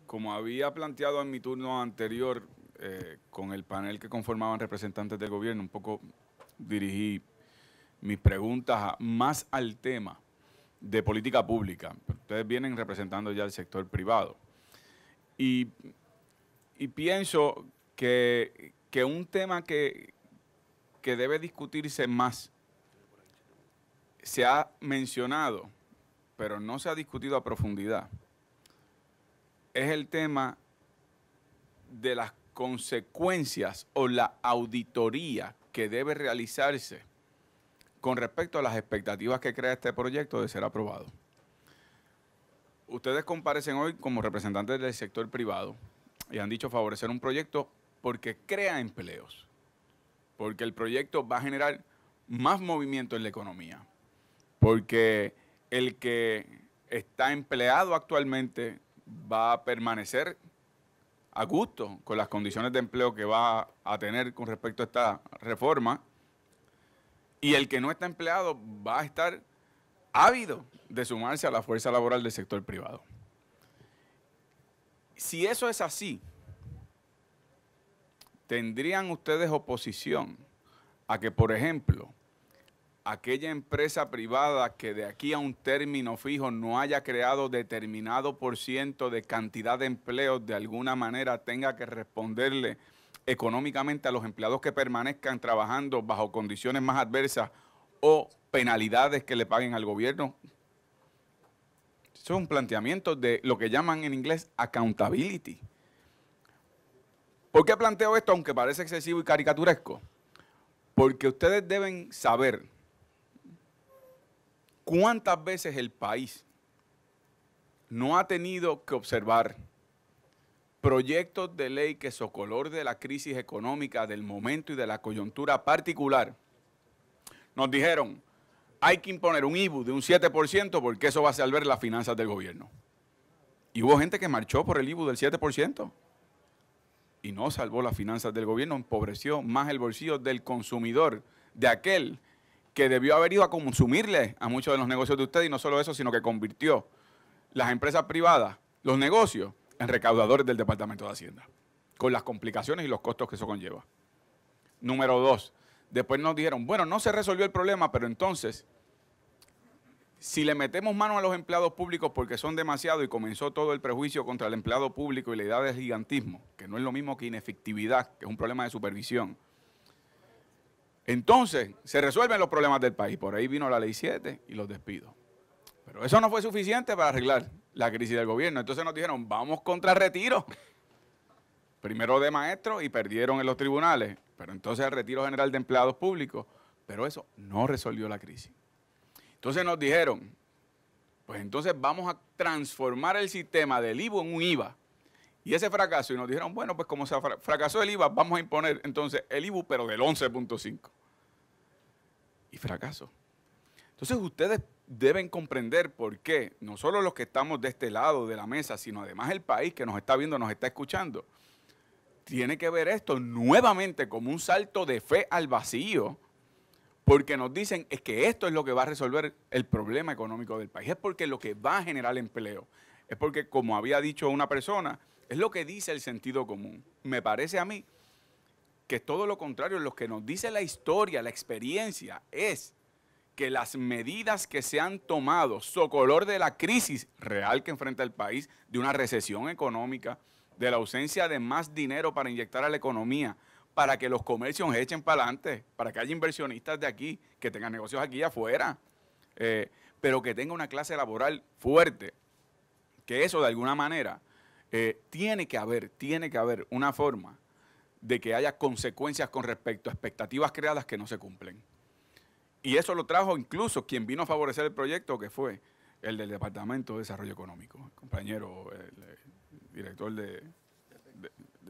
como había planteado en mi turno anterior con el panel que conformaban representantes del gobierno, un poco dirigí mis preguntas más al tema de política pública. Ustedes vienen representando ya el sector privado. Y pienso que un tema que debe discutirse más se ha mencionado, pero no se ha discutido a profundidad, es el tema de las consecuencias o la auditoría que debe realizarse con respecto a las expectativas que crea este proyecto de ser aprobado. Ustedes comparecen hoy como representantes del sector privado y han dicho favorecer un proyecto porque crea empleos, porque el proyecto va a generar más movimiento en la economía, porque el que está empleado actualmente va a permanecer a gusto con las condiciones de empleo que va a tener con respecto a esta reforma, y el que no está empleado va a estar ávido de sumarse a la fuerza laboral del sector privado. Si eso es así, ¿tendrían ustedes oposición a que, por ejemplo, aquella empresa privada que de aquí a un término fijo no haya creado determinado % de cantidad de empleos, de alguna manera tenga que responderle económicamente a los empleados que permanezcan trabajando bajo condiciones más adversas o penalidades que le paguen al gobierno? Eso es un planteamiento de lo que llaman en inglés accountability. ¿Por qué planteo esto, aunque parece excesivo y caricaturesco? Porque ustedes deben saber cuántas veces el país no ha tenido que observar proyectos de ley que, socolor de la crisis económica del momento y de la coyuntura particular, nos dijeron, hay que imponer un IVU de un 7% porque eso va a salvar las finanzas del gobierno. Y hubo gente que marchó por el IVU del 7% y no salvó las finanzas del gobierno, empobreció más el bolsillo del consumidor, de aquel que debió haber ido a consumirle a muchos de los negocios de ustedes, y no solo eso, sino que convirtió las empresas privadas, los negocios, en recaudadores del Departamento de Hacienda, con las complicaciones y los costos que eso conlleva. Número 2, después nos dijeron, bueno, no se resolvió el problema, pero entonces, si le metemos mano a los empleados públicos porque son demasiados, y comenzó todo el prejuicio contra el empleado público y la idea del gigantismo, que no es lo mismo que inefectividad, que es un problema de supervisión, entonces se resuelven los problemas del país. Por ahí vino la Ley 7 y los despidos. Pero eso no fue suficiente para arreglar la crisis del gobierno. Entonces nos dijeron, vamos contra retiro. Primero de maestros y perdieron en los tribunales, pero entonces el retiro general de empleados públicos. Pero eso no resolvió la crisis. Entonces nos dijeron, pues entonces vamos a transformar el sistema del IVU en un IVA. Y ese fracaso, y nos dijeron, bueno, pues como se fracasó el IVA, vamos a imponer entonces el IVU, pero del 11.5. Y fracasó. Entonces ustedes deben comprender por qué, no solo los que estamos de este lado de la mesa, sino además el país que nos está viendo, nos está escuchando, tiene que ver esto nuevamente como un salto de fe al vacío, porque nos dicen es que esto es lo que va a resolver el problema económico del país, es porque es lo que va a generar empleo, es porque, como había dicho una persona, es lo que dice el sentido común. Me parece a mí que es todo lo contrario, lo que nos dice la historia, la experiencia, es que las medidas que se han tomado, socolor de la crisis real que enfrenta el país, de una recesión económica, de la ausencia de más dinero para inyectar a la economía, para que los comercios echen para adelante, para que haya inversionistas de aquí, que tengan negocios aquí afuera, pero que tenga una clase laboral fuerte, que eso de alguna manera tiene que haber una forma de que haya consecuencias con respecto a expectativas creadas que no se cumplen. Y eso lo trajo incluso quien vino a favorecer el proyecto, que fue el del Departamento de Desarrollo Económico, el compañero, el director de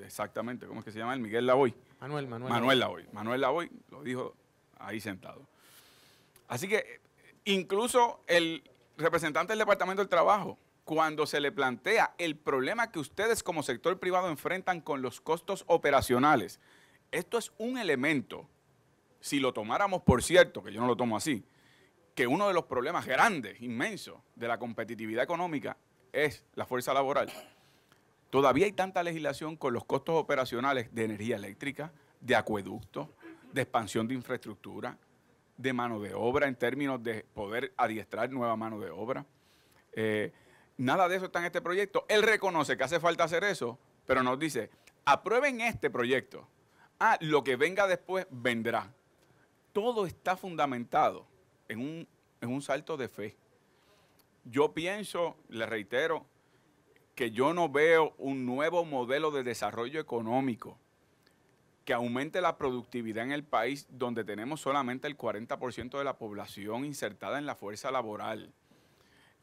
exactamente, ¿cómo es que se llama él? Miguel Lavoy. Manuel Lavoy lo dijo ahí sentado. Así que incluso el representante del Departamento del Trabajo, cuando se le plantea el problema que ustedes como sector privado enfrentan con los costos operacionales, esto es un elemento, si lo tomáramos por cierto, que yo no lo tomo así, que uno de los problemas grandes, inmensos, de la competitividad económica es la fuerza laboral. Todavía hay tanta legislación con los costos operacionales de energía eléctrica, de acueductos, de expansión de infraestructura, de mano de obra en términos de poder adiestrar nueva mano de obra. Nada de eso está en este proyecto. Él reconoce que hace falta hacer eso, pero nos dice, aprueben este proyecto. Lo que venga después vendrá. Todo está fundamentado en un salto de fe. Yo pienso, le reitero, que yo no veo un nuevo modelo de desarrollo económico que aumente la productividad en el país donde tenemos solamente el 40% de la población insertada en la fuerza laboral,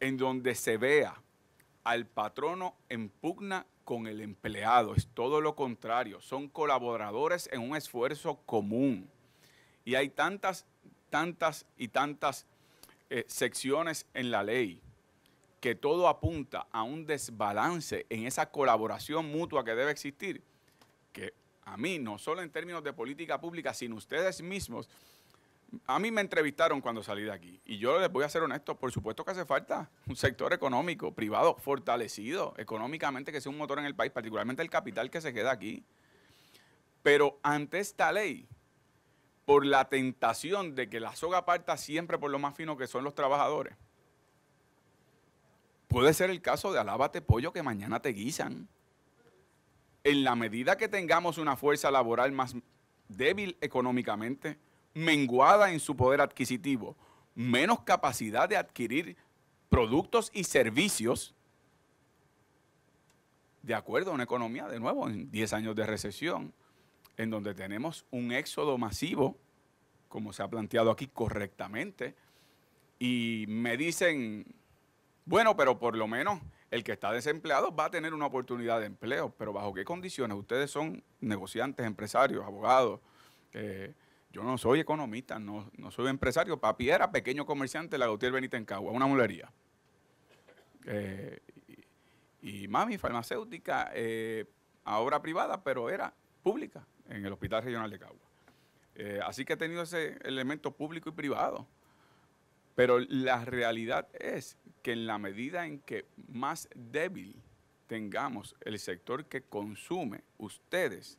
en donde se vea al patrono en pugna con el empleado. Es todo lo contrario, son colaboradores en un esfuerzo común. Y hay tantas secciones en la ley que todo apunta a un desbalance en esa colaboración mutua que debe existir, que a mí, no solo en términos de política pública, sino ustedes mismos, a mí me entrevistaron cuando salí de aquí, y yo les voy a ser honesto, por supuesto que hace falta un sector económico, privado, fortalecido económicamente, que sea un motor en el país, particularmente el capital que se queda aquí. Pero ante esta ley, por la tentación de que la soga parta siempre por lo más fino que son los trabajadores, puede ser el caso de alábate pollo que mañana te guisan. En la medida que tengamos una fuerza laboral más débil económicamente, menguada en su poder adquisitivo, menos capacidad de adquirir productos y servicios, de acuerdo a una economía, de nuevo, en 10 años de recesión, en donde tenemos un éxodo masivo, como se ha planteado aquí correctamente, y me dicen, bueno, pero por lo menos el que está desempleado va a tener una oportunidad de empleo, pero ¿bajo qué condiciones? Ustedes son negociantes, empresarios, abogados. Yo no soy economista, no soy empresario. Papi era pequeño comerciante de la Gautier Benítez en Cagua, una mulería. Y mami, farmacéutica, a obra privada, pero era pública en el Hospital Regional de Cagua. Así que he tenido ese elemento público y privado. Pero la realidad es que en la medida en que más débil tengamos el sector que consume, ustedes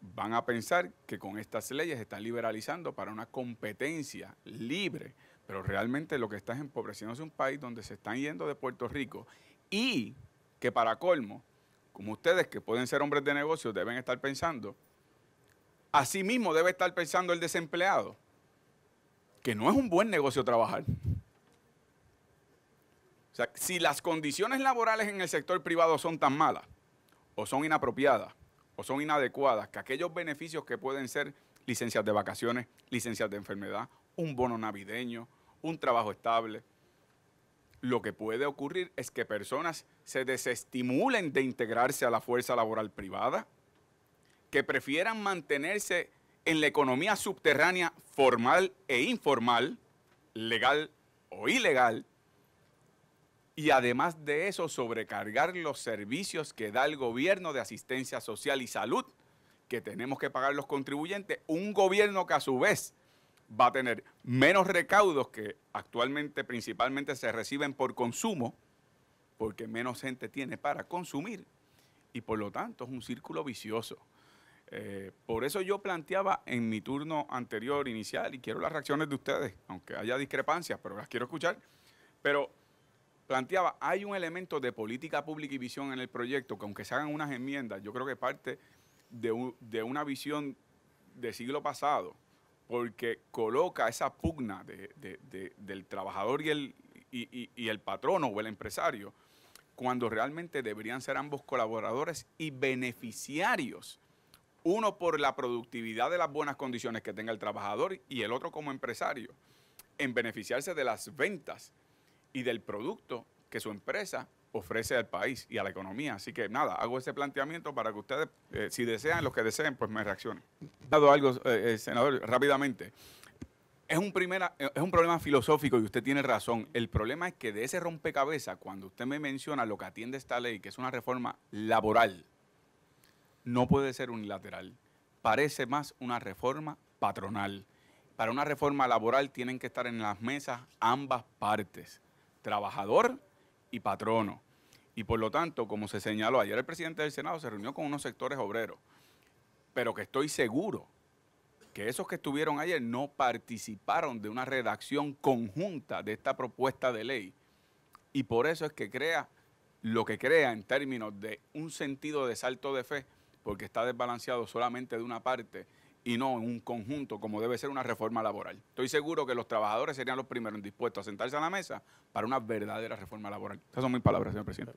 van a pensar que con estas leyes están liberalizando para una competencia libre, pero realmente lo que está es empobreciéndose un país donde se están yendo de Puerto Rico y que para colmo, como ustedes que pueden ser hombres de negocios deben estar pensando, así mismo debe estar pensando el desempleado, que no es un buen negocio trabajar. O sea, si las condiciones laborales en el sector privado son tan malas, o son inapropiadas, o son inadecuadas, que aquellos beneficios que pueden ser licencias de vacaciones, licencias de enfermedad, un bono navideño, un trabajo estable, lo que puede ocurrir es que personas se desestimulen de integrarse a la fuerza laboral privada, que prefieran mantenerse en la economía subterránea formal e informal, legal o ilegal, y además de eso sobrecargar los servicios que da el gobierno de asistencia social y salud, que tenemos que pagar los contribuyentes, un gobierno que a su vez va a tener menos recaudos que actualmente principalmente se reciben por consumo, porque menos gente tiene para consumir, y por lo tanto es un círculo vicioso. Por eso yo planteaba en mi turno anterior, inicial, y quiero las reacciones de ustedes, aunque haya discrepancias, pero las quiero escuchar, pero planteaba, hay un elemento de política pública y visión en el proyecto que aunque se hagan unas enmiendas, yo creo que parte de una visión de siglo pasado, porque coloca esa pugna del trabajador y el patrono o el empresario, cuando realmente deberían ser ambos colaboradores y beneficiarios, uno por la productividad de las buenas condiciones que tenga el trabajador y el otro como empresario, en beneficiarse de las ventas y del producto que su empresa ofrece al país y a la economía. Así que nada, hago ese planteamiento para que ustedes, si desean, los que deseen, pues me reaccionen. Dado algo, senador, rápidamente. Es un problema filosófico y usted tiene razón. El problema es que de ese rompecabezas, cuando usted me menciona lo que atiende esta ley, que es una reforma laboral, no puede ser unilateral. Parece más una reforma patronal. Para una reforma laboral tienen que estar en las mesas ambas partes, trabajador y patrono. Y por lo tanto, como se señaló ayer, el presidente del Senado se reunió con unos sectores obreros, pero que estoy seguro que esos que estuvieron ayer no participaron de una redacción conjunta de esta propuesta de ley. Y por eso es que crea lo que crea en términos de un sentido de salto de fe, porque está desbalanceado solamente de una parte y no en un conjunto como debe ser una reforma laboral. Estoy seguro que los trabajadores serían los primeros dispuestos a sentarse a la mesa para una verdadera reforma laboral. Esas son mis palabras, señor presidente.